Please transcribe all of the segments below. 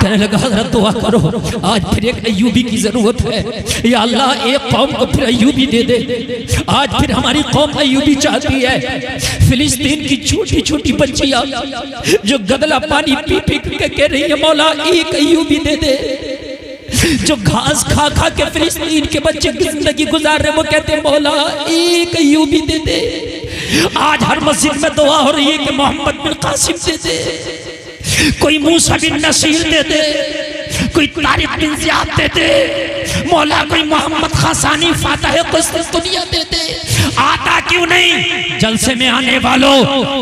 कहने लगा हज़रत दुआ करो, आज फिर एक अय्यूबी की जरूरत है। या अल्लाह एक कौम को फिर अय्यूबी दे दे। आज फिर हमारी कौम अय्यूबी चाहती है। फिलिस्तीन की छोटी छोटी बच्चियां जो गदला पानी पी पी के कह रही है मौला एक अय्यूबी दे दे। जो घास खा खा के फिलिस्तीन के बच्चे जिंदगी गुजार रहे वो कहते हैं मौला एक अय्यूबी दे दे। आज हर मस्जिद में दुआ हो रही है कि मोहम्मद बिन कासिम दे दे, कोई मूसा बिन नसीर दे दे, कोई तारिक बिन ज़ियाद दे दे, मौला कोई मोहम्मद खासानी फातह कुस्तुनिया दे दे। आता क्यों नहीं? जलसे में आने वालों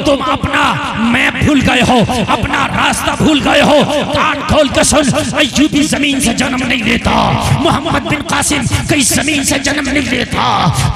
तुम अपना मैप भूल गए हो, अपना रास्ता भूल गए हो। कान खोल के सुन, अय्यूबी जमीन से जन्म नहीं लेता, मोहम्मद बिन कासिम कई जमीन से जन्म नहीं लेता,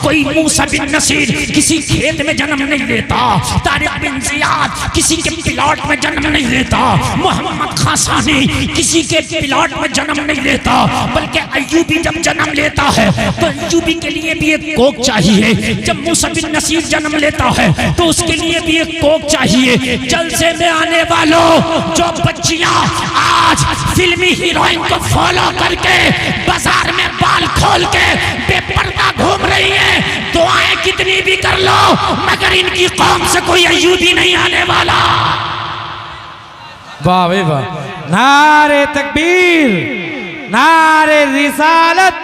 कोई मूसा बिन नसीर किसी खेत में जन्म नहीं लेता, तारिक बिन ज़ियाद किसी के प्लॉट में जन्म नहीं लेता, मोहम्मद खासानी किसी के प्लॉट में जन्म नहीं लेता। बल्कि अय्यूबी जब जन्म लेता है तो अय्यूबी के लिए भी एक कोक चाहिए। जब मूसा बिन नसीर जन्म लेता है तो उसके लिए भी एक कोक चाहिए। जलसे में आने वालों जो बच्चियां आज फिल्मी हीरोइन को फॉलो करके बाजार में बाल खोल के बेपर्दा घूम रही हैं, दुआएं कितनी भी कर लो मगर इनकी कौम से कोई अय्यूबी नहीं आने वाला। वाह भाई वाह, नारे तकबीर, नारे रिसालत,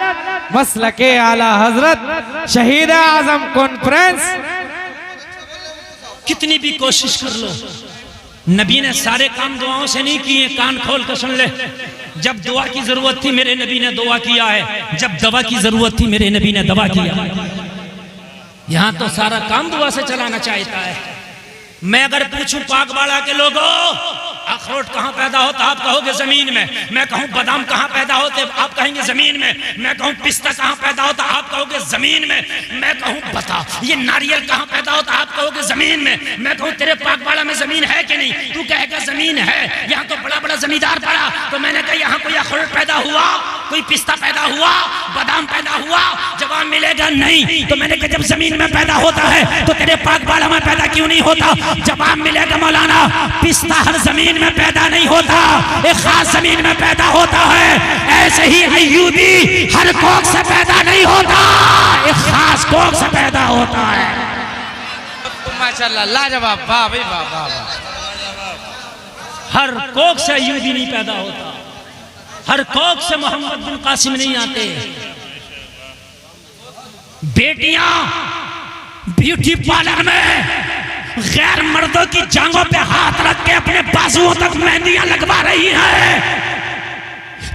मसलके आला हजरत शहीद आजम कॉन्फ्रेंस। कितनी भी कोशिश कर लो, नबी ने सारे काम दुआओं से नहीं किए। कान खोल कर सुन ले, जब दुआ की जरूरत थी मेरे नबी ने दुआ किया है, जब दवा की जरूरत थी मेरे नबी ने दवा किया। यहां तो सारा काम दुआ से चलाना चाहता है। मैं अगर पूछूं पाकवाड़ा के लोगों अखरोट कहाँ पैदा होता, आप कहोगे जमीन में। मैं कहूँ बादाम कहाँ पैदा होते, आप कहेंगे जमीन में। मैं कहूँ पिस्ता कहाँ पैदा होता, आप कहोगे जमीन में। मैं कहूँ बता ये नारियल कहाँ पैदा होता, आप कहोगे जमीन में। मैं कहूँ तेरे पाकवाड़ा में जमीन है कि नहीं, तू कहेगा जमीन है। यहाँ तो बड़ा बड़ा जमींदार पड़ा, तो मैंने कहा यहाँ कोई अखरोट पैदा हुआ, कोई पिस्ता पैदा हुआ, बादाम पैदा हुआ? जवाब मिलेगा नहीं। तो मैंने कहा जब जमीन में पैदा होता है तो तेरे पाकवाड़ा में पैदा क्यों नहीं होता? जवाब मिलेगा मौलाना पिस्ता हर जमीन में पैदा नहीं होता, एक खास जमीन में पैदा होता है। ऐसे ही अय्यूबी हर कोख से पैदा नहीं होता, एक खास कोख से पैदा होता है। माशाल्लाह लाजवाब, वाह भाई वाह वाह वाह। हर कोख से अय्यूबी नहीं पैदा होता, हर कोख से मोहम्मद बिन कासिम नहीं आते। बेटियां ब्यूटी पार्लर में गैर मर्दों की जांघों पे हाथ रख के अपने बाजुओं तक मेहंदियां लगवा रही हैं।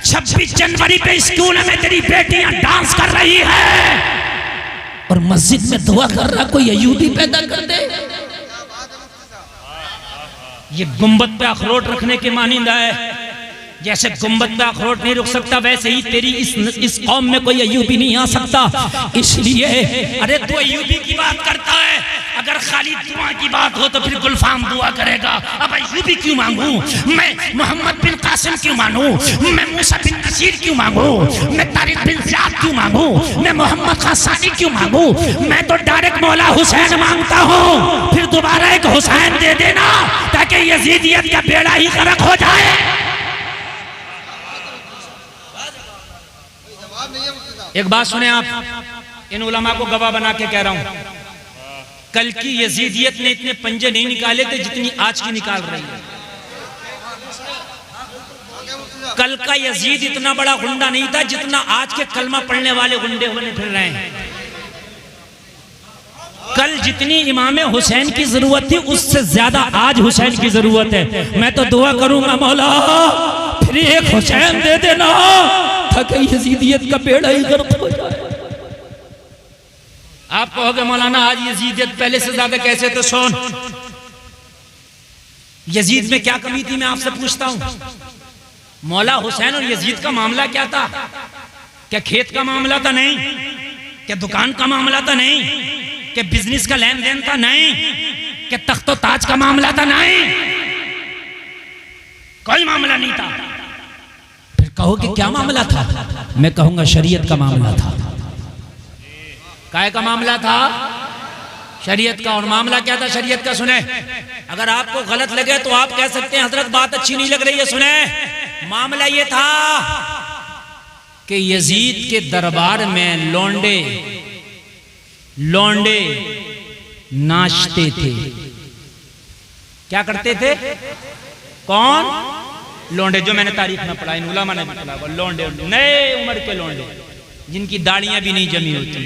26 जनवरी पे स्कूल में तेरी बेटियां डांस कर रही है और मस्जिद में दुआ कर रहा कोई अय्यूबी पैदा कर दे। ये गुंबद पे अखरोट रखने के मानिंदा है। जैसे गुंबद पे अखरोट नहीं रुक सकता वैसे ही तेरी इस कौम में कोई अय्यूबी नहीं आ सकता। इसलिए अरे तू अय्यूबी की बात करता है, अगर खाली दुआ की बात हो तो फिर गुलफाम दुआ करेगा। अब अय्यूबी क्यों मांगू मैं? मोहम्मद बिन कासिम क्यों मांगू मैं? मूसा बिन नसीर क्यों मांगू मैं? तारिक बिन ज़ियाद क्यों मांगू मैं? मोहम्मद खासानी क्यों मांगू मैं? तो डायरेक्ट मौला हुसैन मांगता हूँ। फिर दोबारा एक हुसैन दे देना ताकि यजीदियत का बेड़ा ही गर्क हो जाए। एक बात सुने आप, इन उलमा को गवाह बना के कह रहा हूं, कल की यजीदियत ने इतने पंजे नहीं निकाले थे जितनी आज की निकाल रही है। कल का यजीद इतना बड़ा गुंडा नहीं था जितना आज के कलमा पढ़ने वाले गुंडे बने फिर रहे हैं। कल जितनी इमाम हुसैन की जरूरत थी उससे ज्यादा आज हुसैन की जरूरत है। मैं तो दुआ करूंगा मौला फिर एक हुसैन दे देना ताकि यजीदियत का बेड़ा ही गर्क हो जाए। आप कहोगे मौलाना आज यजीदियत पहले से ज्यादा कैसे? तो सुन, यजीद में क्या कमी थी मैं आपसे पूछता हूं। मौला हुसैन और यजीद का मामला क्या था? क्या खेत का मामला था? नहीं। क्या दुकान का मामला था? नहीं। क्या बिजनेस का लेन देन था? नहीं। क्या तख्तो ताज का मामला था? नहीं, कोई मामला नहीं था। फिर कहो कि क्या मामला था? मैं कहूंगा शरीयत का मामला था। काय का मामला था? शरीयत का। और मामला क्या था शरीयत का? सुने, अगर आपको गलत लगे तो आप कह सकते हैं हजरत बात अच्छी नहीं लग रही है। सुने, मामला ये था कि यजीद के दरबार में लौंडे नाचते थे। क्या करते थे? कौन? लौंडे। जो मैंने तारीख में पढ़ा, इन उलमा ने भी पढ़ा, वो लौंडे, नए उम्र के लौंडे जिनकी दाढ़ियां भी नहीं जमी होती,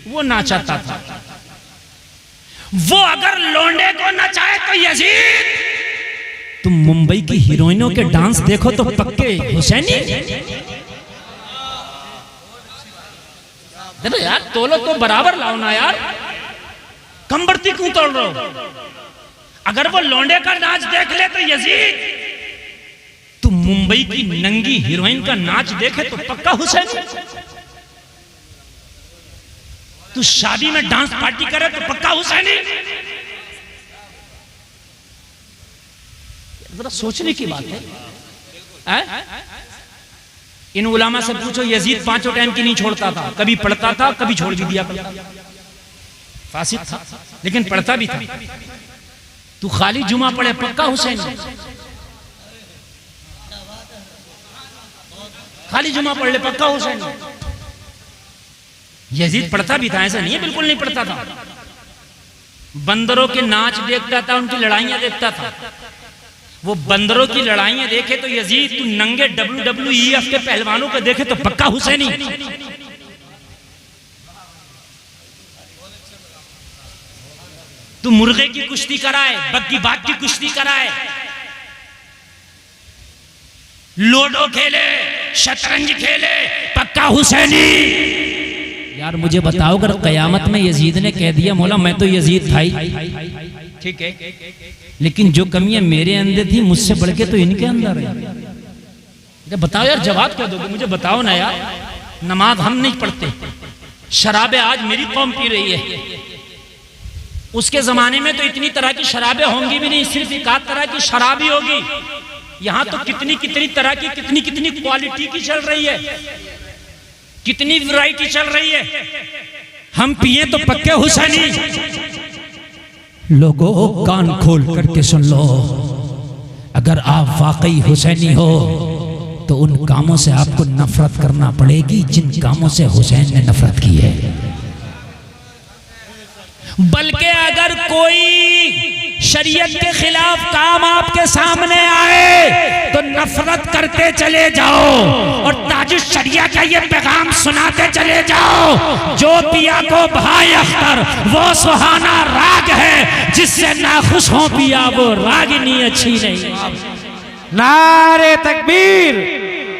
वो नाचाता था। वो अगर लौंडे को नचाए तो यजीद, तुम मुंबई की हीरोइनों के डांस देखो तो पक्के हुसैनी। देखो यार, तोलो तो बराबर लाओ ना यार, कम बढ़ती क्यों तोड़ रहे हो? अगर वो लौंडे का नाच देख ले तो यजीद, तुम मुंबई की नंगी हीरोइन का नाच देखे तो पक्का हुसैनी। तू शादी में डांस पार्टी करे तो पक्का हुसैनी। जरा सोचने की बात है। इन उलामा से पूछो, यजीद 5 टाइम की नहीं छोड़ता था, कभी पढ़ता था, कभी छोड़ भी दिया, फासिक था लेकिन पढ़ता भी था। तू खाली जुमा पढ़े पक्का हुसैनी, खाली जुमा पढ़ ले पक्का हुसैनी। यजीद पढ़ता भी था, ऐसा नहीं है बिल्कुल नहीं पढ़ता था। बंदरों के नाच देखता था, उनकी लड़ाइयां देखता था। वो बंदरों की लड़ाइयां देखे तो यजीद, तू नंगे WWEF के पहलवानों को देखे तो पक्का हुसैनी। तू मुर्गे की कुश्ती कराए, बग्गी बाग की कुश्ती कराए, लूडो खेले, शतरंज खेले, पक्का हुसैनी। यार मुझे बताओ, अगर कयामत में यजीद ने कह दिया मौला मैं तो यजीद था ही, ठीक है, लेकिन जो कमियां मेरे अंदर थी मुझसे बढ़ के तो इनके अंदर है, बताओ यार, जवाब क्या दोगे मुझे? बताओ ना यार। नमाज हम नहीं पढ़ते, शराबें आज मेरी कौम पी रही है। उसके जमाने में तो इतनी तरह की शराबें होंगी भी नहीं, सिर्फ एक आध तरह की शराब ही होगी। यहां तो कितनी कितनी तरह की, कितनी कितनी क्वालिटी की चल रही है, कितनी वैरायटी चल रही है। हम पिए तो पक्के हुसैनी। लोगों कान खोल करके सुन लो, अगर आप वाकई हुसैनी हो तो उन कामों से आपको नफरत करना पड़ेगी जिन कामों से हुसैन ने नफरत की है। बल्कि अगर कोई शरीयत के खिलाफ काम आपके सामने आए तो नफरत करते चले जाओ और ताजुश शरिया का ये पैगाम सुनाते चले जाओ, जो पिया को भाई अख्तर वो सुहाना राग है, जिससे नाखुश हो पिया वो रागिनी अच्छी नहीं। नारे तकबीर,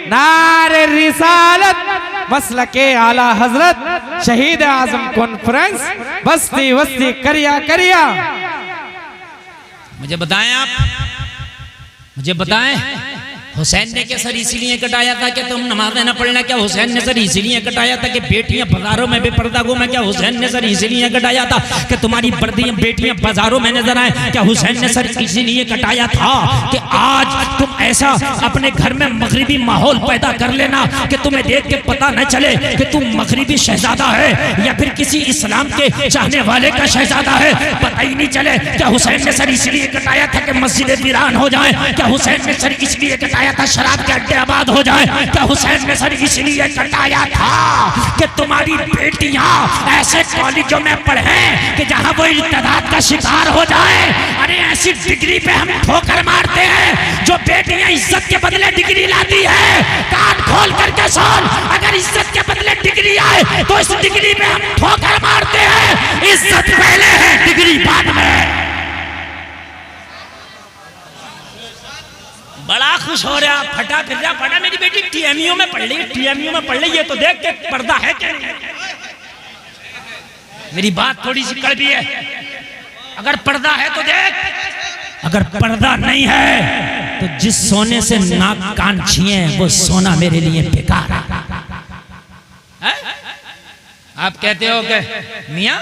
नारे रिसालत, मसलके आला हजरत शहीद आजम कॉन्फ्रेंस बस्ती बस्ती करिया करिया। मुझे बताएं आप, मुझे बताएं, हुसैन ने क्या सर इसीलिए कटाया था कि तुम नमाज़ें न पढ़ना? क्या हुसैन ने सर इसीलिए कटाया था कि बेटियां बाजारों में बेपर्दा घूमें? क्या हुसैन ने सर इसीलिए कटाया था कि तुम्हारी बेटियां बाजारों में नजर आए? क्या हुसैन ने सर इसीलिए कटाया था कि आज तुम ऐसा अपने घर में मगरिबी माहौल पैदा कर लेना कि तुम्हें देख के पता न चले कि तुम मगरिबी शहजादा है या फिर किसी इस्लाम के चाहने वाले का शहजादा है, पता ही नहीं चले? क्या हुसैन ने सर इसलिए कटाया था कि मस्जिदें वीरान हो जाए? क्या हुसैन ने सर इसलिए कटाया था शराब के अड्डे आबाद हो जाए? क्या हुसैन ने सर इसलिए कटाया था कि तुम्हारी बेटियां ऐसे कॉलेजों में पढ़े कि जहां वो इर्तिदाद का शिकार हो जाए? अरे ऐसी डिग्री पे हम ठोकर मारते हैं जो बेटियां इज्जत के बदले डिग्री लाती है। कान खोल करके सुन, अगर इज्जत के बदले डिग्री आए तो इस डिग्री पे हम ठोकर मारते हैं। इज्जत पहले है, डिग्री बाद में। बड़ा खुश हो रहा, फटा फिर रहा, पढ़ा मेरी बेटी TMU में पढ़ ली, TMU में पढ़ ली, ये तो देख के पर्दा है क्या नहीं? मेरी बात थोड़ी सी कड़वी है, अगर पर्दा है तो देख, अगर पर्दा नहीं है तो जिस सोने से नाक कान छिए वो सोना मेरे लिए बेकार है। आप कहते हो कि मियाँ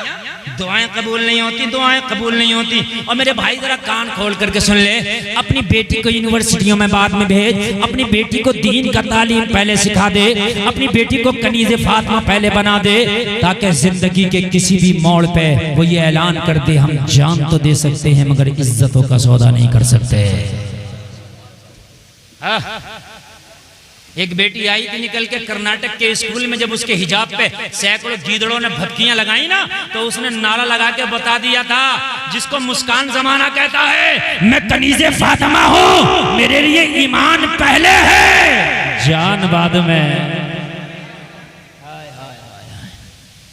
दुआएं कबूल नहीं होती, दुआएं कबूल नहीं होती। और मेरे भाई जरा कान खोल करके सुन ले, अपनी बेटी को यूनिवर्सिटियों में बाद में भेज, अपनी बेटी को दीन का तालीम पहले सिखा दे, अपनी बेटी को कनीज़े फातिमा पहले बना दे, ताकि जिंदगी के किसी भी मोड़ पे वो ये ऐलान कर दे हम जान तो दे सकते हैं मगर इज्जतों का सौदा नहीं कर सकते। एक बेटी आई थी निकल के कर्नाटक के स्कूल में, जब उसके हिजाब पे सैकड़ों गीदड़ों ने भपकियां लगाई ना, तो उसने नारा लगा के बता दिया था, जिसको मुस्कान जमाना कहता है, मैं कनीज़े फातिमा हूं, मेरे लिए ईमान पहले है, जान बाद में।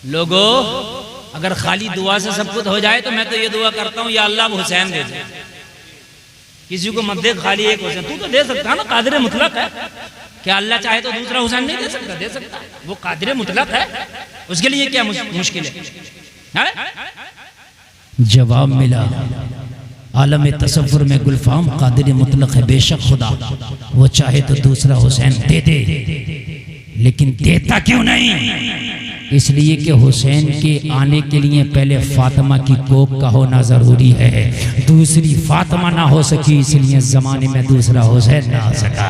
लोगों, अगर खाली दुआ से सब कुछ हो जाए तो मैं तो ये दुआ करता हूं, या अल्लाह हुसैन दे दे। किसी को मत दे खाली एक हुसैन, तू तो दे सकता है ना, कादिर मुतलक है। क्या अल्लाह चाहे तो दूसरा हुसैन नहीं दे सकता? दे सकता है, वो कादिर मुतलक है, उसके लिए क्या मुश्किल है? जवाब मिला, आलम तसव्वुर में गुलफाम कादिर मुतलक है, बेशक खुदा वो चाहे तो दूसरा हुसैन दे दे, लेकिन देता क्यों नहीं? इसलिए कि हुसैन के आने के लिए पहले फातिमा की कोख का होना जरूरी है, दूसरी फातिमा ना हो सकी, इसलिए जमाने में दूसरा हुसैन ना आ सका।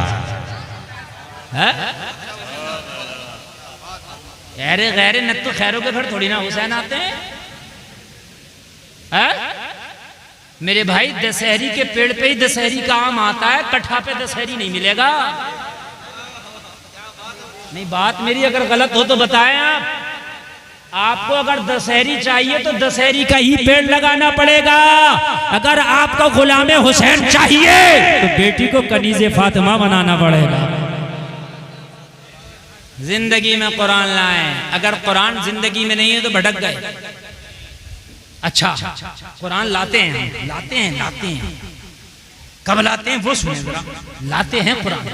अरे गैर न तो खैरों के फिर थोड़ी ना हुसैन आते हैं। मेरे भाई, दशहरी के पेड़ पे ही दशहरी का आम आता है, कट्ठा पे दशहरी नहीं मिलेगा। नहीं, बात मेरी अगर गलत हो तो बताएं आप। आपको अगर दशहरी चाहिए तो दशहरी का ही पेड़ लगाना पड़ेगा। अगर आपको गुलामे हुसैन चाहिए तो बेटी को कनीज़े फातिमा बनाना पड़ेगा। जिंदगी में कुरान लाएं, अगर कुरान जिंदगी में नहीं है तो भटक गए। अच्छा, कुरान लाते हैं, लाते हैं, लाते हैं, कब लाते हैं वो सुने जरा। लाते हैं कुरान,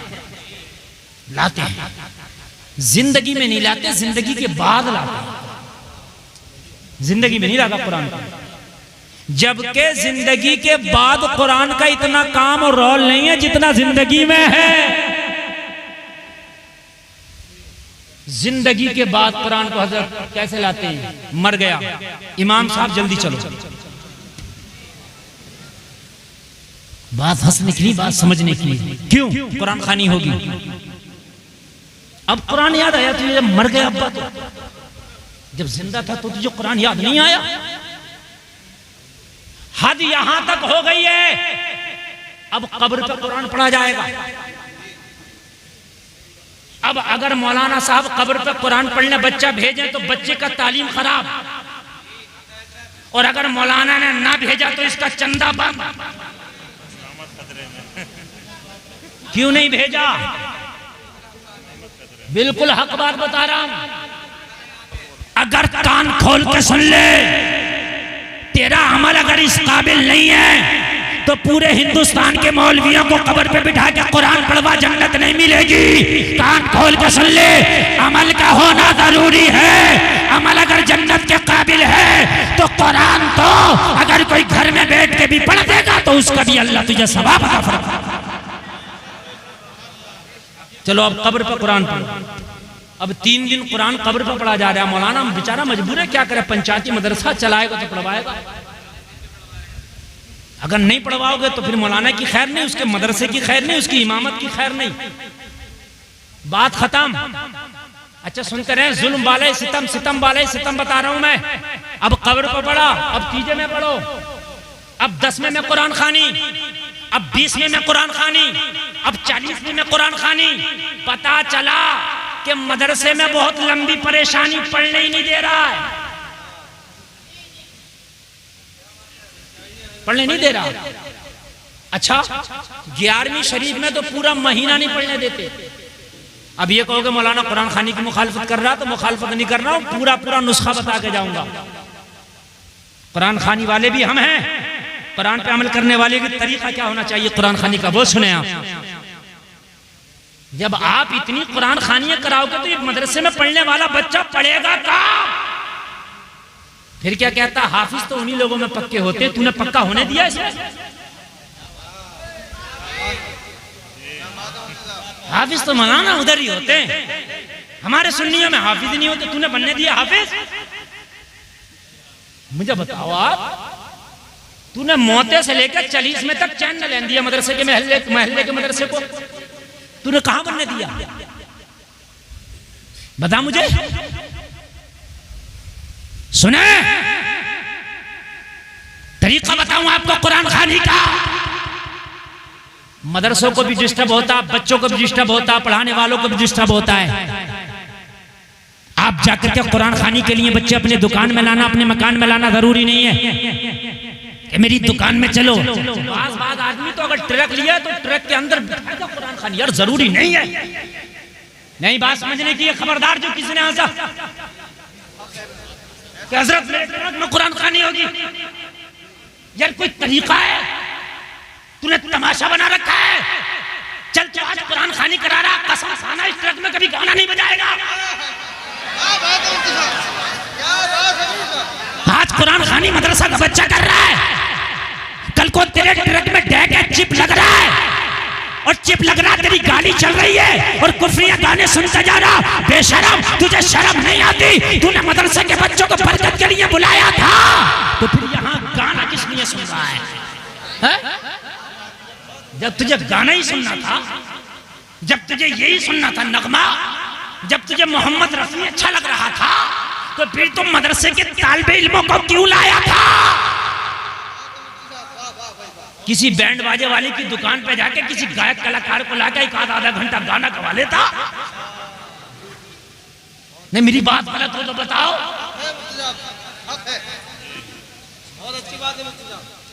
लाते हैं, जिंदगी में नहीं लाते, जिंदगी के बाद लाते हैं। जिंदगी में नहीं लाता कुरान का, जबकि जिंदगी के बाद कुरान का इतना काम और रोल नहीं है जितना जिंदगी में है। जिंदगी के बाद कुरान को हजरत कैसे लाते हैं? मर गया इमाम साहब, जल्दी चलो। बात हंसने की नहीं, बात समझने की। क्यों? कुरान खानी होगी। अब कुरान याद आया तुझे जब मर गया अब्बा, तो जब जिंदा था तो तुझे कुरान याद नहीं आया? हद यहां तक हो गई है, अब कब्र पर कुरान पढ़ा जाएगा। अब अगर मौलाना साहब कब्र पर कुरान पढ़ने बच्चा भेजें तो बच्चे का तालीम खराब, और अगर मौलाना ने ना भेजा तो इसका चंदा बंद। क्यों नहीं भेजा? बिल्कुल हक बात बता रहा हूं। अगर कान खोल के सुन ले, तेरा अमल अगर इस काबिल नहीं है तो पूरे हिंदुस्तान के मौलवियों को कब्र पे बिठा के कुरान पढ़वा, जन्नत नहीं मिलेगी। कान खोल के सुन ले, अमल का होना जरूरी है। अमल अगर जन्नत के काबिल है तो कुरान तो अगर कोई घर में बैठ के भी पढ़ देगा तो उसका भी अल्लाह तुझे सवाब अता फरमाएगा। चलो अब कब्र पर कुरान पढ़ो। अब 3 दिन कुरान कब्र पर पढ़ा जा रहा है। मौलाना बेचारा मजबूर है, क्या करे, पंचायती मदरसा चलाएगा तो पढ़वाएगा। अगर नहीं पढ़वाओगे तो फिर मौलाना की खैर नहीं, उसके मदरसे की खैर नहीं, उसकी इमामत की खैर नहीं। बात खत्म। अच्छा सुनते रहे, जुल्म वाले सितम, सितम वाले सितम बता रहा हूं मैं। अब कब्र पर पढ़ा, अब तीजे में पढ़ो, अब 10वें में कुरान खानी, अब 20वें में कुरान खानी, अब 40वें में कुरान खानी। पता चला कि मदरसे में बहुत लंबी परेशानी, पढ़ने ही नहीं दे रहा है, पढ़ने नहीं दे रहा। अच्छा 11वीं शरीफ में तो पूरा महीना नहीं पढ़ने देते। अब ये कहोगे मौलाना कुरान खानी की मुखालफत कर रहा, तो मुखालफत नहीं कर रहा हूं, पूरा पूरा नुस्खा बता के जाऊंगा। कुरान खानी वाले भी हम हैं, कुरान पे अमल करने वाले का तरीका क्या होना चाहिए कुरान खानी का, वो सुने आप। जब आप इतनी कुरान खानियां कराओगे तो एक मदरसे में पढ़ने वाला बच्चा पढ़ेगा कहाँ? फिर क्या कहता, हाफिज तो उन्हीं लोगों में पक्के होते हैं, तूने पक्का होने दिया इसमें? हाफिज तो मौलाना उधर ही होते हैं, हमारे सुन्नियों में हाफिज नहीं होते, तूने बनने दिया हाफिज? मुझे बताओ आप, तूने मोते से लेकर 40 में तक चैन न लेन दिया मदरसे के महल्ले के मदरसे को, तूने कहां बनने दिया? बता मुझे। सुने, तरीका बताऊं आपको कुरान खानी का। मदरसों को भी डिस्टर्ब होता, बच्चों को भी डिस्टर्ब होता, पढ़ाने वालों को भी डिस्टर्ब होता है। आप जाकर के कुरान खानी के लिए बच्चे अपने दुकान में लाना, अपने मकान में लाना जरूरी नहीं है कि मेरी दुकान में चलो। बाज आदमी तो अगर ट्रक लिया तो ट्रक के अंदर कुरान खानी, यार जरूरी नहीं है। नहीं बात समझने की, खबरदार जो किसी ने आजा कि हजरत मेरे ट्रक में कुरान खानी होगी, यार कोई तरीका है? तूने तमाशा बना रखा है। चल चल आज कुरान खानी करा रहा, कसम खाना इस ट्रक में कभी गाना नहीं बजाएगा। आज कुरान खानी मदरसा का बच्चा कर रहा है, कल को तेरे ट्रक में डैग है, चिप लग रहा है, और चिप लग रहा, तेरी गाड़ी चल रही है और कुफरिया गाने सुनता जा रहा। बेशरम, तुझे शर्म नहीं आती? तूने मदरसे के बच्चों को बरकत के लिए बुलाया था, तो फिर यहाँ गाना किस लिए सुन रहा है? जब तुझे गाना ही सुनना था, जब तुझे यही सुनना था नगमा, जब तुझे मोहम्मद रफी अच्छा लग रहा था, तो फिर तुम मदरसे के तालिबे इल्मों को क्यों लाया था? किसी बैंड बाजे वाले की दुकान पे जाके किसी गायक कलाकार को लाकर एक आधा घंटा गाना गवा लेता। नहीं मेरी बात गलत हो तो बताओ।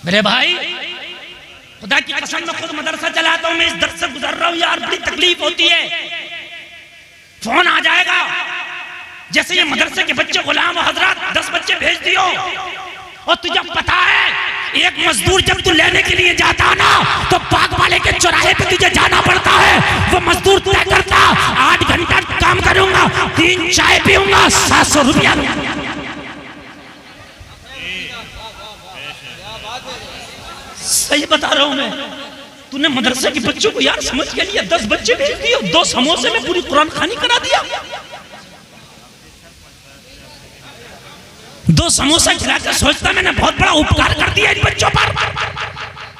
मेरे भाई खुदा की कसम में खुद मदरसा चलाता हूं, मैं इस दर्द से गुजर रहा हूं यार, बड़ी तकलीफ होती है। फोन आ जाएगा जैसे ये मदरसे के बच्चे गुलाम हजरत 10 बच्चे भेज दियो, और तुझे पता है एक मजदूर जब तू लेने के लिए जाता ना तो बाग वाले के चौराहे पे तुझे जाना पड़ता है। वो मजदूर तय करता 8 घंटा काम करूंगा, 3 चाय पीऊंगा, 700 रुपया। सही बता रहा हूं मैं। तूने मदरसे के बच्चों को यार समझ के लिए 10 बच्चे भेज दिए, 2 समोसे में पूरी कुरान खानी करा दिया। 2 समोसा खिलाकर सोचता मैंने बहुत बड़ा उपकार कर दिया इन बच्चों पर।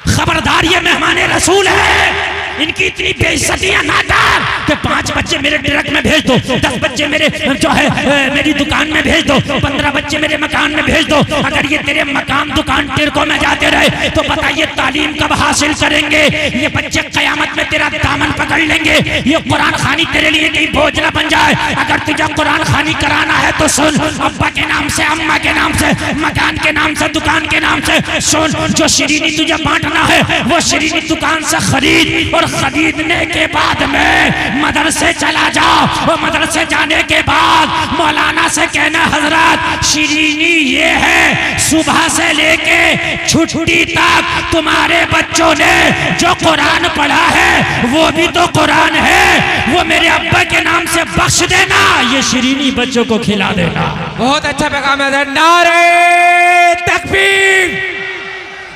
खबरदार, ये मेहमान रसूल है, इनकी इतनी बेइज्जतियां ना कर कि 5 बच्चे मेरे ट्रक में भेज दो, 10 बच्चे मेरे जो है मेरी दुकान में भेज दो, 15 बच्चे मेरे मकान में भेज दो। अगर ये तेरे मकान दुकान टिरकों में जाते रहे तो बताइए तालीम कब हासिल करेंगे? ये बच्चे कयामत में तेरा दामन पकड़ लेंगे। ये कुरान खानी तेरे लिए कहीं बोझ न बन जाए। अगर तुझे कुरान खानी कराना है तो सुन, अब्बा के नाम से, अम्मा के नाम से, मकान के नाम से, दुकान के नाम से सुन। जो श्रीनी तुझे बांटना है वो श्रीनी दुकान से खरीद, और खरीदने के बाद में मदरसे चला जाओ, और मदरसे जाने के बाद मौलाना से कहना हजरत श्रीनी ये है, सुबह से लेके छुट्टी तक तुम्हारे बच्चों ने जो कुरान पढ़ा है वो भी तो कुरान है, वो मेरे अब्बा के नाम से बख्श देना, ये श्रीनी बच्चों को खिला देना। बहुत अच्छा पैगाम है। नारे तकबीर,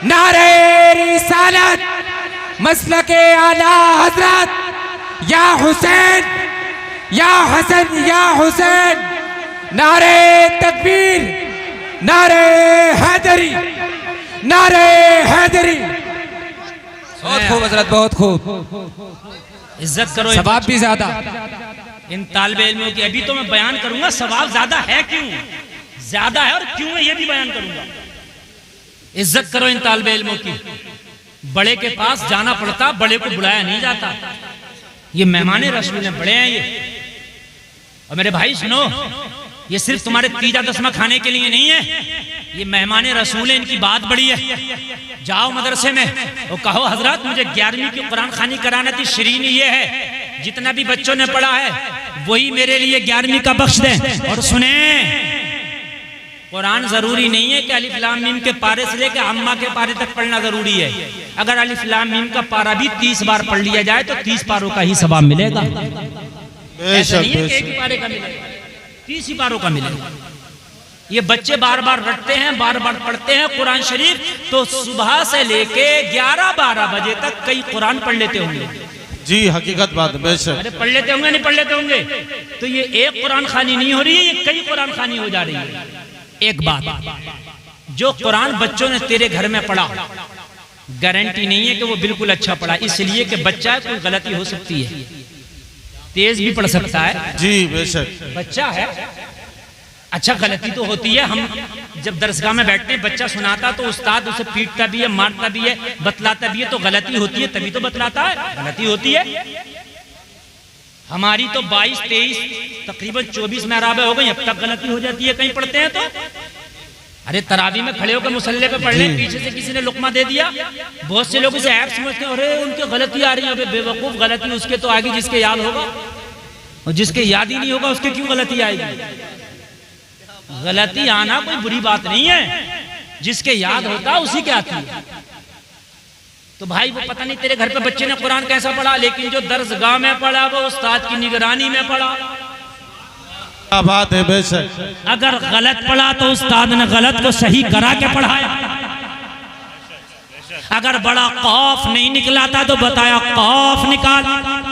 नारे रिसालत, मसलके आला हजरत, या हुसैन, या हसन, या हुसैन, नारे तकबीर, नारे हैदरी, नारे हैदरी। बहुत खूब हजरत, बहुत खूब। इज्जत करो, सवाब भी ज्यादा इन तालिबे इल्मों की। अभी तो मैं बयान करूंगा सवाब ज्यादा है क्यों, ज्यादा है और क्यों है ये भी बयान करूंगा। इज्जत करो इन तालिबे इल्मों की। बड़े के पास जाना पड़ता, बड़े को बुलाया नहीं जाता। ये मेहमान रसूल हैं, बड़े हैं ये। और मेरे भाई सुनो, ये सिर्फ तुम्हारे तीजा दसमा खाने के लिए नहीं है, ये मेहमान रसूल हैं, इनकी बात बड़ी है। जाओ मदरसे में और कहो हजरत मुझे 11वीं की कुरान खानी कराना थी, श्रीनी ये है, जितना भी बच्चों ने पढ़ा है वही मेरे लिए 11वीं का बख्श दें। और सुने, कुरान जरूरी नहीं है कि अलिफ लाम मीम के पारे से लेकर अम्मा के पारे तक पढ़ना जरूरी है। अगर अलिफ लाम मीम का पारा भी 30 बार पढ़ लिया जाए तो 30 पारों का ही सवाब मिलेगा। ऐसा नहीं है कि एक ही पारे का मिलेगा, 30 ही पारों का मिलेगा। ये बच्चे बार बार रटते हैं, बार बार पढ़ते हैं कुरान शरीफ, तो सुबह से लेके 11-12 बजे तक कई कुरान पढ़ लेते होंगे। जी हकीकत बात, बेशक। अरे पढ़ लेते होंगे, नहीं पढ़ लेते होंगे? तो ये एक कुरान खानी नहीं हो रही है, ये कई कुरान खानी हो जा रही है। एक बात, जो कुरान बच्चों ने तेरे घर में पढ़ा, गारंटी नहीं है कि वो बिल्कुल अच्छा पढ़ा, इसलिए कि बच्चा कोई गलती हो सकती है, तेज भी पढ़ सकता है। जी बेशक, बच्चा है, अच्छा गलती तो होती है। हम जब दरसगाह में बैठते हैं बच्चा सुनाता तो उस्ताद उसे पीटता भी है, मारता भी है, बतलाता भी है, तो गलती होती है तभी तो बतलाता है, गलती होती है। हमारी तो 22, 23 तकरीबन 24 महराबें हो गई, अब तक गलती हो जाती है कहीं पढ़ते हैं तो। अरे तरावी में खड़े होकर मुसल्ले पे पढ़ रहे, पीछे से किसी ने लुकमा दे दिया, बहुत से लोग इसे ऐप समझते हैं, अरे उनके गलती आ रही है। बेवकूफ, गलती उसके तो आगे जिसके याद होगा, और जिसके याद ही नहीं होगा उसके क्यों गलती आएगी। गलती आना कोई बुरी बात नहीं है, जिसके याद होता उसी के आती है। तो भाई वो पता नहीं तेरे घर पे बच्चे ने कुरान कैसा पढ़ा, लेकिन जो दरसगाह में पढ़ा वो उस्ताद की निगरानी में पढ़ा। क्या बात है बेशक। अगर गलत पढ़ा तो उस्ताद ने गलत को सही करा के पढ़ाया। अगर बड़ा कौफ नहीं निकला था तो बताया कौफ निकाल,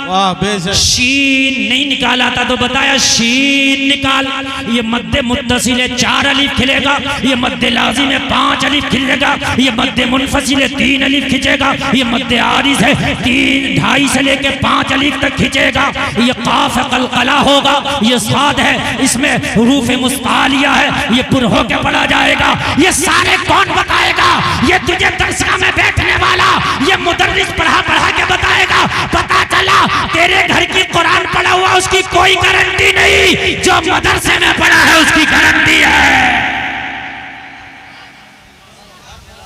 वाह बेशक। शीन नहीं निकाला था तो बताया शीन निकाल। ये मद्दे मुत्तसिल है 4 अलिफ खिलेगा, ये मद्दे लाजिम है 5 अलिफ खिलेगा, ये मद्दे मुनफसिल है 3 अलिफ खिंचेगा, ये मद्दे आरिज है 3, 2.5 से लेके 5 अलिफ तक खिंचेगा। ये काफ है कलकला होगा, ये साद है, इसमें हरूफ मुस्तालिया है, ये पुर होके पढ़ा जाएगा। ये सारे कौन बताएगा? ये तुझे दरसगाह में बैठने वाला ये मुदर्रिस पढ़ा पढ़ा के बताएगा। पता चला तेरे घर की कुरान पढ़ा हुआ उसकी कोई गारंटी नहीं, जो मदरसे में पढ़ा है उसकी गारंटी है,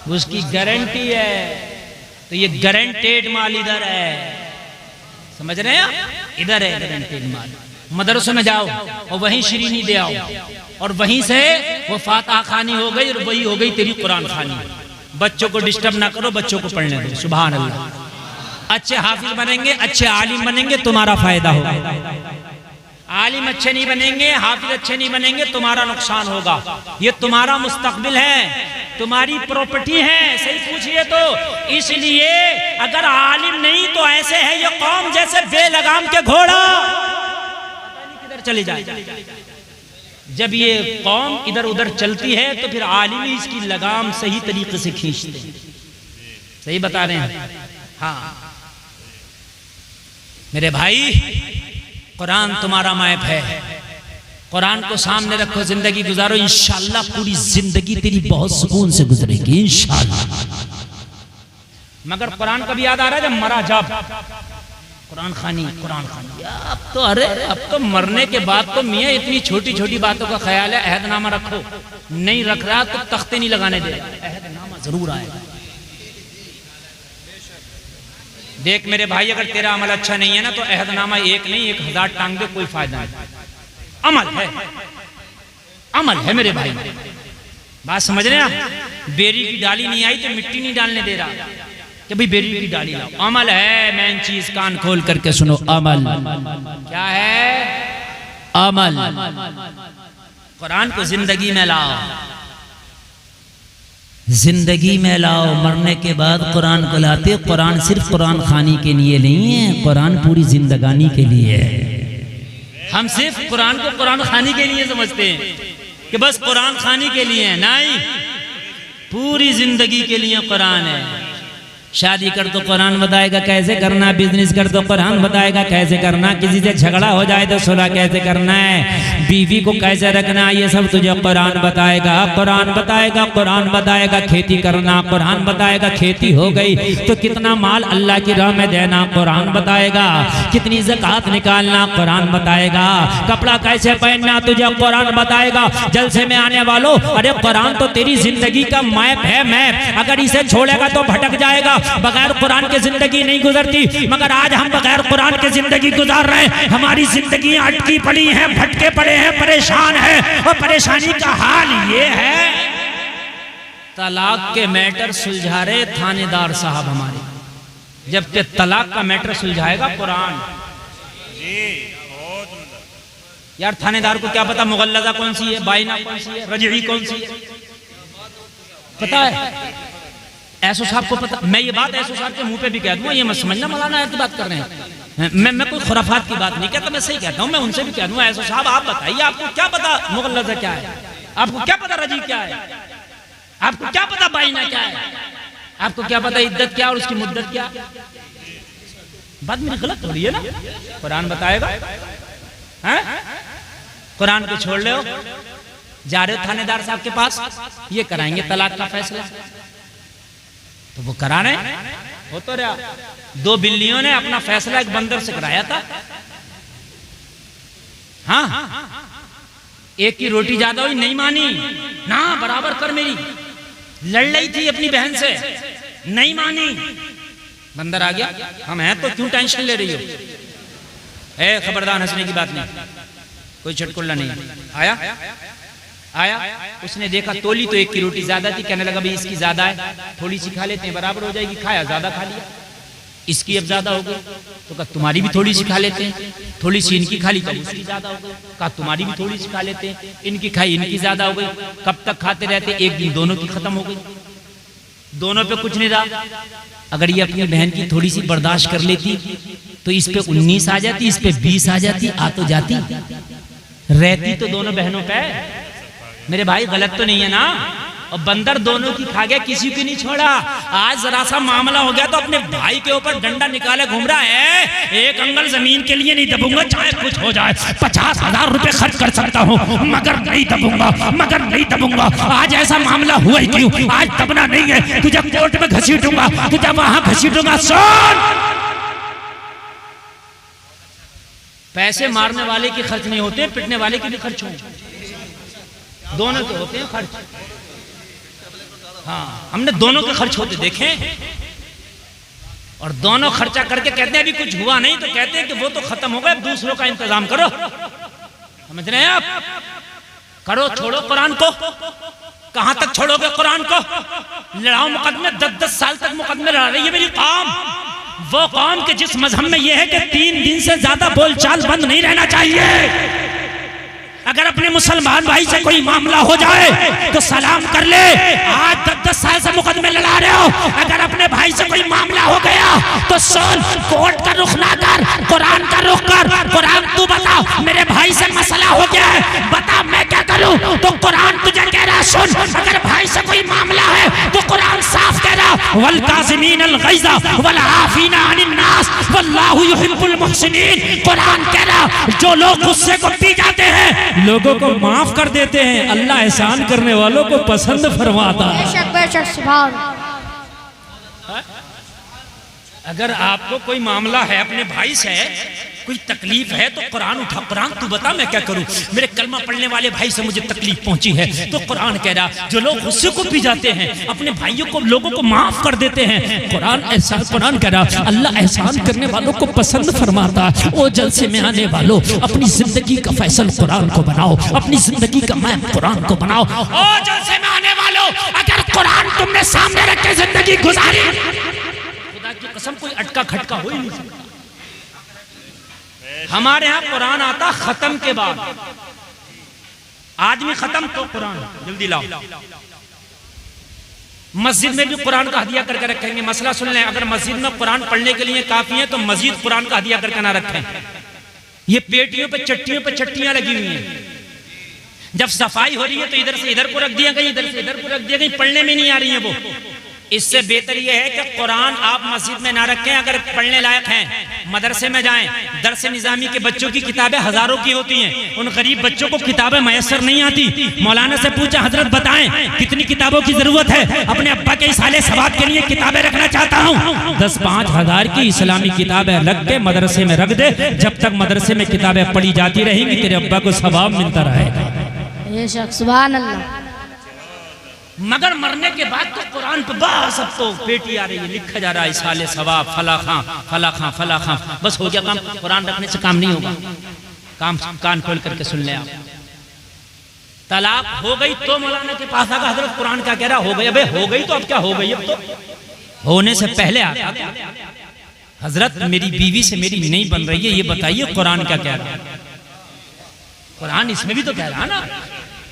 उसकी गारंटी है। तो ये गारंटेड माल इधर है, समझ रहे हैं? इधर है गारंटेड माल। मदरसे में जाओ और वहीं श्रीनी दे आओ, और वहीं से वो फातिहा खानी हो गई और वही हो गई तेरी कुरान खानी। बच्चों को डिस्टर्ब ना करो, बच्चों को पढ़ने दो। सुभान अल्लाह। अच्छे हाफिज बनेंगे, अच्छे आलिम बनेंगे, तुम्हारा फायदा होगा। आलिम अच्छे नहीं बनेंगे, हाफिज अच्छे नहीं बनेंगे, तुम्हारा नुकसान होगा। ये तुम्हारा मुस्तकबिल है, तुम्हारी प्रॉपर्टी है, सही पूछिए तो। इसलिए अगर आलिम नहीं तो ऐसे है ये कौम जैसे बेलगाम के घोड़ा, किधर चले जाए। जब ये कौम इधर उधर चलती है तो फिर आलिम ही इसकी लगाम सही तरीके से खींचते हैं। सही बता रहे हैं? हाँ मेरे भाई, कुरान तुम्हारा मैप है, कुरान को सामने रखो, जिंदगी गुजारो, इंशाअल्लाह पूरी जिंदगी तेरी बहुत सुकून से गुजरेगी इंशाअल्लाह। मगर कुरान कभी याद आ रहा है जब मरा, जब कुरान खानी अब तो, अरे अब तो मरने के बाद तो मियाँ इतनी छोटी छोटी बातों का ख्याल है। अहदनामा रखो, नहीं रख रहा तो तख्ते नहीं लगाने दे रहा, अहदनामा जरूर आएगा। देख मेरे भाई, अगर तेरा अमल अच्छा नहीं है ना तो अहदनामा 1 नहीं 1000 टांग दे, कोई फायदा नहीं। अमल है, अमल है मेरे भाई, बात समझ रहे हैं आप? बेरी की डाली नहीं आई तो मिट्टी नहीं डालने दे रहा कि भाई बेरी की डाली लाओ। अमल है, मेन चीज, कान खोल करके सुनो। अमल क्या है? अमल। कुरान को जिंदगी में लाओ, जिंदगी में लाओ। मरने के बाद कुरान को लाते। कुरान सिर्फ कुरान खानी के लिए नहीं है, कुरान पूरी जिंदगानी के लिए है। हम सिर्फ कुरान को कुरान खानी के लिए समझते हैं कि बस कुरान खानी के लिए है, नहीं, पूरी जिंदगी के लिए कुरान है। शादी कर तो कुरान बताएगा कैसे करना, बिजनेस कर तो कुरान बताएगा कैसे करना, किसी से झगड़ा हो जाए तो सुलह कैसे करना है, बीवी को कैसे रखना, ये सब तुझे कुरान बताएगा। कुरान बताएगा, कुरान बताएगा खेती करना, कुरान बताएगा खेती हो गई तो कितना माल अल्लाह की राह में देना, कुरान बताएगा। कितनी ज़कात निकालना, कुरान बताएगा। कपड़ा कैसे पहनना, तुझे कुरान बताएगा। जलसे में आने वालों, अरे कुरान तो तेरी जिंदगी का मैप है, मैप। अगर इसे छोड़ेगा तो भटक जाएगा। बगैर कुरान के जिंदगी नहीं गुजरती, मगर आज हम बगैर कुरान के जिंदगी गुजार रहे हैं। हमारी जिंदगी अटकी पड़ी है, भटके पड़े हैं, परेशान है। और परेशानी का हाल ये है, तलाक के मैटर सुलझा रहे थानेदार साहब हमारे, जबकि तलाक का मैटर सुलझाएगा कुरान। यार थानेदार को क्या पता मुगल्लजा कौन सी है, बाइना कौन सी है, रजई कौन सी है, पता है? ऐसो साहब को पता। मैं ये बात ऐसो साहब के मुंह पे भी कह दूंगा, ये मत समझना मौलाना की बात कर रहे हैं। मैं कोई खुराफात की बात नहीं कहता, मैं सही कहता हूँ। मैं उनसे भी कह दूंगा, ऐसो साहब आप बताइए, आपको क्या पता मुगल्लजा क्या है, आपको क्या पता रजी क्या है, आपको क्या पता बाइना क्या है, आपको क्या पता इद्दत क्या और उसकी मुद्दत क्या? बात मेरी गलत हो रही है ना? कुरान बताएगा, कुरान को छोड़ ले, जा रहे हो थानेदार साहब के पास, ये कराएंगे तलाक का फैसला, तो वो करा रहे हो तो रहा। 2 बिल्लियों ने अपना फैसला एक बंदर से कराया था। हाँ, एक की रोटी ज्यादा हुई, नहीं मानी, ना बराबर कर मेरी, लड़ रही थी अपनी बहन से, नहीं मानी, बंदर आ गया, हम हैं तो क्यों टेंशन ले रही हो, ए खबरदार हंसने की बात नहीं, कोई चटकुल्ला नहीं। आया उसने देखा तोली तो एक की रोटी ज्यादा थी, कहने लगा भाई इसकी ज्यादा है, थोड़ी सी खा लेते हैं बराबर हो जाएगी, खाया ज्यादा खा लिया, इसकी अब ज्यादा हो गई, तो कहा तुम्हारी भी थोड़ी सी खा लेते हैं, थोड़ी सी इनकी खा ली तो उसकी ज्यादा हो गई, कहा तुम्हारी भी थोड़ी सी खा लेते हैं, इनकी खाई इनकी ज्यादा हो गई, कब तक खाते रहते, एक दिन दोनों की खत्म हो गई, दोनों पे कुछ नहीं रहा। अगर ये अपनी बहन की थोड़ी सी बर्दाश्त कर लेती तो इस पे 19 आ जाती, इस पे 20 आ जाती, आ तो जाती, रहती तो दोनों बहनों पे। मेरे भाई गलत तो नहीं है ना, और बंदर दोनों की खा गया, किसी की नहीं छोड़ा। आज जरा सा मामला हो गया तो अपने भाई के ऊपर डंडा निकाले घूम रहा है, एक अंगल जमीन के लिए नहीं दबूंगा, चाहे कुछ हो जाए, 50,000 रुपए खर्च कर सकता हूँ, मगर नहीं दबूंगा, मगर नहीं दबूंगा। आज ऐसा मामला हुआ ही क्यों, आज दबना नहीं है, तुझे कोर्ट में घसीटूंगा, तुझे वहां घसीटूंगा। सुन, पैसे मारने वाले के खर्च नहीं होते, पिटने वाले के भी खर्च होंगे, दोनों के होते हैं खर्च। हाँ, हमने दोनों के खर्च होते देखे, और दोनों खर्चा करके कहते हैं अभी कुछ हुआ नहीं, तो कहते हैं कि वो तो खत्म हो गया, दूसरों का इंतजाम करो। समझ रहे हैं आप, करो, छोड़ो कुरान को। कहां तक छोड़ोगे कुरान को, लड़ाओ मुकदमे, 10-10 साल तक मुकदमे लड़ा रही है मेरी कौम, वो कौम के जिस मजहब में यह है कि 3 दिन से ज्यादा बोलचाल बंद नहीं रहना चाहिए। अगर अपने मुसलमान भाई से कोई मामला हो जाए तो सलाम कर ले, आज 10-10 साल से मुकदमे लड़ा रहे हो, अगर अपने भाई से कोई मामला हो गया तो सुन, कोर्ट का रुख ना कर, कुरान का रुख कर। कुरान तू बता, मेरे भाई से मसला हो गया है, बता मैं क्या करूं, तो कुरान तुझे कह रहा सुन, अगर भाई से कोई मामला है तो कुरान साफ कह रहा, वल काज़िमीनल गैज़ वल आफीना अनिन नास वल्लाहु युहिब्बुल मुहसिनीन। कुरान कह रहा, जो लोग गुस्से को पी जाते हैं, लोगों को माफ कर देते हैं, अल्लाह एहसान करने वालों को पसंद फरमाता है। अगर आपको कोई मामला है अपने भाई से, कोई तकलीफ है तो कुरान उठा, कुरान तू बता मैं क्या करूं, मेरे कलमा पढ़ने वाले भाई से मुझे तकलीफ पहुंची है, तो कुरान कह रहा जो लोग गुस्से को पी जाते हैं, अपने भाइयों को, लोगों को माफ कर देते हैं, कुरान कह रहा अल्लाह एहसान करने वालों को पसंद फरमाता है। ओ जलसे में आने वालों, अपनी जिंदगी का फैसल कुरान को बनाओ, अपनी जिंदगी का मैप कुरान को बनाओ। ओ जलसे में आने वालों, अगर कुरान तुमने सामने रख के जिंदगी गुजारी, खुदा की कसम कोई अटका खटका हो ही नहीं सकता। हमारे यहाँ कुरान आता खत्म के बाद, आदमी खत्म तो कुरान जल्दी लाओ। मस्जिद में भी कुरान का हदिया करके रखेंगे। मसला सुन लें, अगर मस्जिद में कुरान पढ़ने के लिए काफी है तो मस्जिद कुरान का हदिया करके ना रखें। ये पेटियों पे चट्टियों पे चट्टियां लगी हुई हैं, जब सफाई हो रही है तो इधर से इधर को रख दिया, कहीं इधर से इधर को रख दिया, कहीं पढ़ने में नहीं आ रही है वो। इससे बेहतर यह है कि कुरान आप मस्जिद में ना रखें, अगर पढ़ने लायक हैं मदरसे में जाएं। दरसे निजामी के बच्चों की किताबें हजारों की होती हैं, उन गरीब बच्चों को किताबें मैसर नहीं आती। मौलाना से पूछा, हजरत बताएं कितनी किताबों की जरूरत है, अपने अब्बा के इसाले सवाब के लिए किताबें रखना चाहता हूँ। 10-5 हज़ार की इस्लामी किताबें रख के मदरसे में रख दे, जब तक मदरसे में किताबें पढ़ी जाती रहेंगी तेरे अब्बा को सवाब मिलता रहेगा। सुभान अल्लाह। मगर मरने के बाद तो कुरान पे बस अब तो पेटी आ रही है, लिखा जा रहा है इसाले सवाब फला खां फला खां फला खां, बस हो गया काम। कुरान रखने से काम नहीं होगा, काम कान खोल करके सुन ले आप। तलाक हो गई तो मौलाना के पास आगा, हजरत कुरान क्या कह रहा, हो गई, अबे हो गई तो अब क्या हो गई, अब तो होने से पहले आता हजरत मेरी बीवी से मेरी नहीं बन रही है, ये बताइए कुरान क्या कह रहा है। कुरान इसमें भी तो कह रहा ना,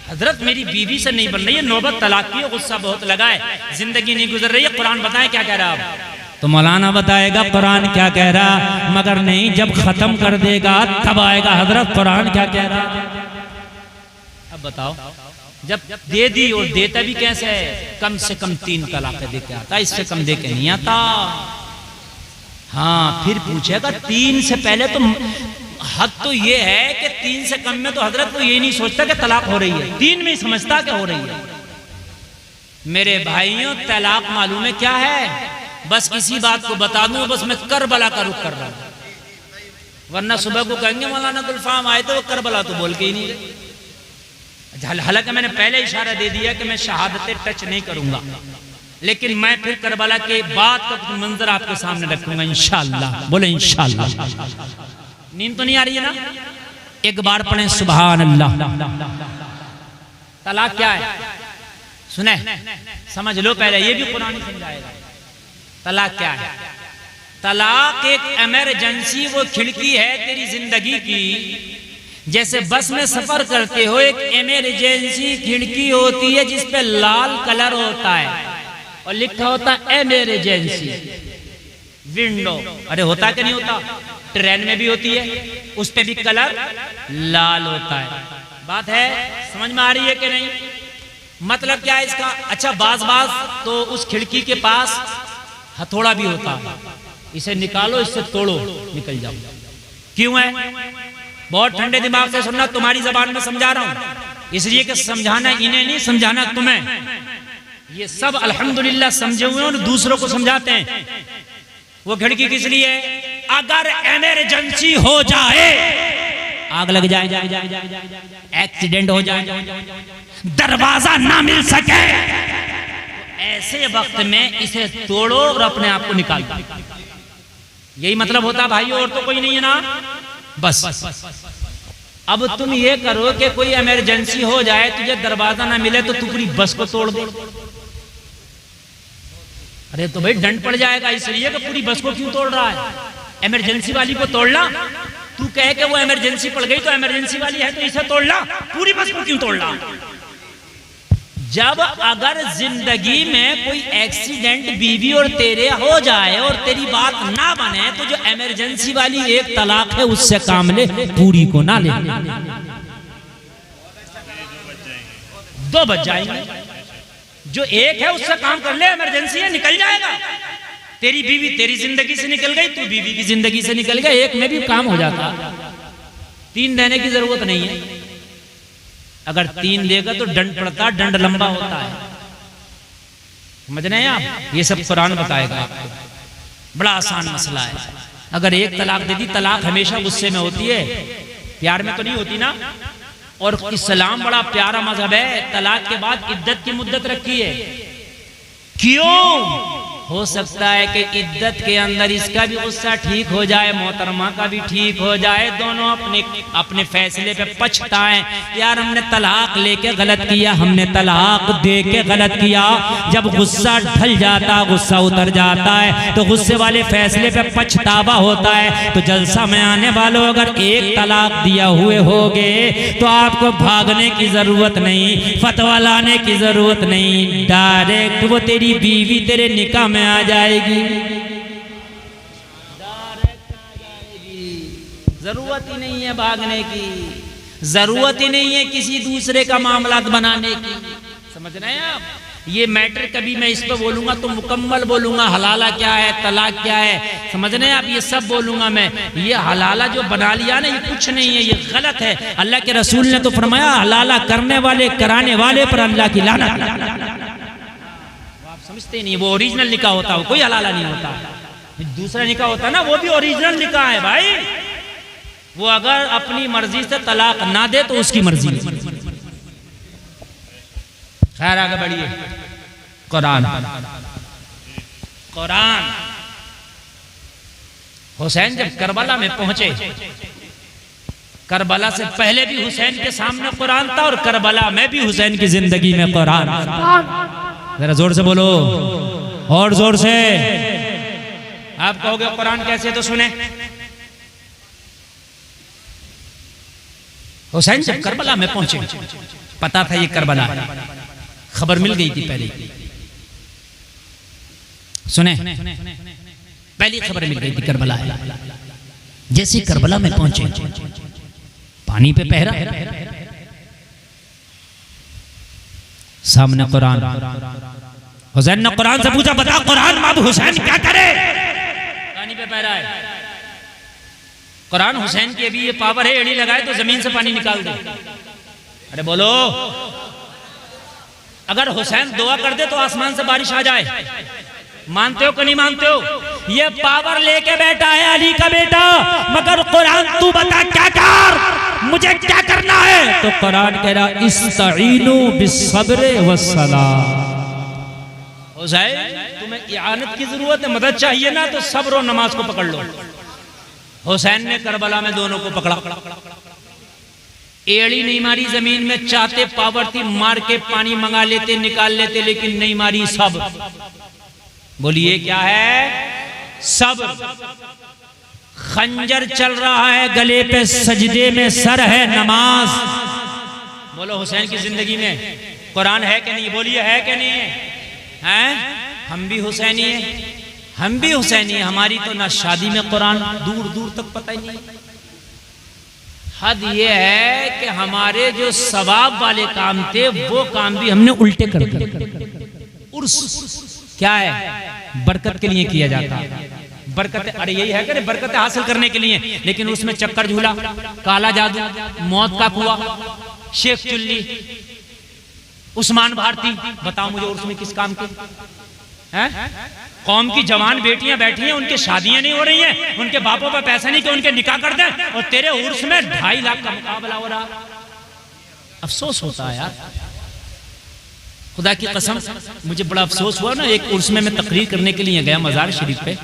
हजरत मेरी बीवी से नहीं बन रही है, नौबत तलाक की, गुस्सा बहुत लगा है, जिंदगी नहीं गुजर रही है, कुरान बताए क्या कह रहा है। तो मौलाना बताएगा कुरान क्या कह रहा, मगर नहीं, जब खत्म कर देगा तब आएगा हजरत कुरान क्या कह रहा। अब बताओ, जब दे दी और देता भी कैसे है, कम से कम 3 तलाक दे के आता, इससे कम दे के नहीं आता। हाँ, फिर पूछेगा 3 से पहले तो हद तो ये है कि 3 से कम में तो हजरत को ये नहीं सोचता कि तलाक हो रही है, 3 में ही समझता कि हो रही है। मेरे भाइयों, तलाक मालूम है क्या है? बस इसी बात को बता दूं, बस मैं करबला का रुख कर रहा हूं, वरना सुबह को कहेंगे मौलाना गुलफाम आए तो करबला तो बोल के ही नहीं गए। हालांकि मैंने पहले इशारा दे दिया कि मैं शहादतें टच नहीं करूंगा, लेकिन मैं फिर करबला के बाद का मंजर आपके सामने रखूंगा इंशाअल्लाह। बोले इंशाअल्लाह। नींद तो नहीं आ रही है ना? एक बार पढ़ें सुभान अल्लाह। तलाक क्या है सुने, समझ लो पहले, ये भी कुरान समझाएगा। तलाक क्या है? तलाक एक इमरजेंसी वो खिड़की है तेरी जिंदगी की, जैसे बस में सफर करते हो एक इमरजेंसी खिड़की होती है जिस पे लाल कलर होता है और लिखा होता है इमरजेंसी विंडो। अरे होता है कि नहीं होता? ट्रेन में भी होती है, उस पे भी कलर लाल होता है। बात है समझ में आ रही है कि नहीं? मतलब क्या है इसका? अच्छा, बाज तो उस खिड़की के पास हथौड़ा भी होता है, इसे निकालो, इससे तोड़ो, निकल जाओ। क्यों है? बहुत ठंडे दिमाग से सुनना, तुम्हारी जबान में समझा रहा हूं, इसलिए कि समझाना इन्हें नहीं, समझाना तुम्हें। ये सब अल्हम्दुलिल्लाह समझे हुए और दूसरों को समझाते हैं। वो खिड़की किस लिए? अगर इमरजेंसी हो जाए, आग लग जाए, एक्सीडेंट हो जाए, दरवाजा ना मिल सके, ऐसे वक्त में इसे तोड़ो और अपने आप को निकालो। यही मतलब होता भाइयों, और तो कोई नहीं है ना। बस अब तुम ये करो कि कोई इमरजेंसी हो जाए, तुझे दरवाजा ना मिले तो तू पूरी बस को तोड़ दे। अरे तो भाई दंड पड़ जाएगा, इसलिए कि पूरी बस को क्यों तोड़ रहा है? इमरजेंसी वाली को तोड़ना, तू कहे कि वो इमरजेंसी पड़ गई तो इमरजेंसी वाली है तो इसे तोड़ना, पूरी बस को क्यों तोड़ना? जब अगर जिंदगी में कोई एक्सीडेंट बीवी और तेरे हो जाए और तेरी बात ना बने, तो जो इमरजेंसी वाली एक तलाक है उससे काम ले, पूरी को ना ले। 2 बच जाएंगे, जो एक है उससे काम कर ले, इमरजेंसी है, निकल जाएगा। तेरी बीवी तेरी जिंदगी से निकल गई, तू बीवी की जिंदगी से निकल गया, एक में भी काम हो जाता। 3 देने की जरूरत नहीं है। अगर 3 देगा तो दंड पड़ता, दंड लंबा होता है। समझ रहे हैं आप? ये सब कुरान बताएगा आपको, बड़ा आसान मसला है। अगर एक तलाक दे दी, तलाक हमेशा गुस्से में होती है, प्यार में तो नहीं होती ना। और इस्लाम बड़ा प्यारा मजहब है, तलाक के बाद इद्दत की मुद्दत रखी है। क्यों? हो सकता है कि इद्दत के अंदर इसका भी गुस्सा ठीक हो जाए, मोहतरमा का भी ठीक हो जाए, दोनों अपने फैसले पे पछताएं, यार हमने तलाक लेके गलत किया, हमने तलाक दे के गलत किया। जब गुस्सा ढल जाता, गुस्सा उतर जाता है, तो गुस्से वाले फैसले पे पछतावा होता है। तो जलसा में आने वालों, अगर एक तलाक दिया हुए होगे तो आपको भागने की जरूरत नहीं, फतवा लाने की जरूरत नहीं, डायरेक्ट वो तेरी बीवी तेरे निकाह में आ जाएगी, जरूरत ही नहीं है भागने की, जरूरत ही नहीं है किसी दूसरे का मामला बनाने की। समझ रहे हैं आप? ये मैटर कभी मैं इस पर बोलूंगा तो मुकम्मल बोलूंगा, हलाला क्या है, तलाक क्या है, समझ रहे हैं आप? ये सब बोलूंगा मैं। ये हलाला जो बना लिया ना, ये कुछ नहीं है, ये गलत है। अल्लाह के रसूल ने तो फरमाया, हलाला करने वाले कराने वाले पर अल्लाह की लानत। समझते नहीं, वो ओरिजिनल निकाह होता, वो कोई हलाला नहीं होता। दूसरा निकाह होता ना, वो भी ओरिजिनल निकाह है भाई। वो अगर अपनी मर्जी से तलाक ना दे तो उसकी मर्जी। खैर आगे बढ़िए। कुरान हुसैन जब करबला में पहुंचे, करबला से पहले भी हुसैन के सामने कुरान था और करबला में भी हुसैन की जिंदगी में कुरान। जरा जोर से बोलो, और जोर से। आप कहोगे कुरान कैसे, तो सुने। हुसैन जब करबला में पहुंचे, पता था ये करबला, खबर मिल गई थी पहले, सुने, पहली खबर मिल गई थी करबला है। जैसे करबला में पहुंचे, पानी पे पहरा, सामने कुरान। हुसैन ने कुरान से पूछा, बता कुरान अब हुसैन क्या करे? पानी पे पहरा है। कुरान हुसैन की अभी ये पावर है, एड़ी लगाए तो जमीन से पानी निकाल दे। अरे बोलो, अगर हुसैन दुआ कर दे तो आसमान से बारिश आ जाए। मानते हो कि नहीं मानते हो? ये पावर लेके बैठा है अली का बेटा, मगर कुरान तू बता क्या कर, मुझे क्या करना है? तो कुरान कह रहा इस्तईनु बिस्सब्र वस्सलाह। हुसैन तुम्हें इआनत की जरूरत है, मदद चाहिए ना, तो सब्र और नमाज को पकड़ लो। हुसैन ने करबला में दोनों को पकड़ा, एड़ी नहीं मारी जमीन में, चाहते पावर थी मार के पानी मंगा लेते, निकाल लेते, लेकिन नहीं मारी। सब बोलिए क्या है? सब। खंजर चल रहा है गले पे, सजदे में सर है, नमाज। बोलो हुसैन की जिंदगी में कुरान है कि नहीं? बोलिए है कि नहीं है? हैं? हम भी हुसैनी हैं, हम भी हुसैनी हैं। हमारी तो ना शादी में कुरान दूर दूर तक पता ही नहीं। हद ये है कि हमारे जो सवाब वाले काम थे वो काम भी हमने उल्टे कर दिए। उर्स क्या है? बरकत के लिए किया जाता है। बरकत, अरे यही है कि बरकत हासिल करने के लिए, लेकिन उसमें चक्कर झूला, काला जादू, मौत का कुआं, शेख चुल्ली, उस्मान भारती, बताओ मुझे उर्स में किस काम के हैं? कौम की जवान बेटियां बैठी हैं, उनकी शादियां नहीं हो रही हैं, उनके बापों पर पैसा नहीं कि उनके निकाह कर दें, और तेरे उर्स में 2.5 लाख का मुकाबला हो रहा। अफसोस होता है यार, खुदा की कसम मुझे बड़ा अफसोस हुआ ना। एक उर्स में मैं तकरीर करने के लिए गया मजार शरीफ पे,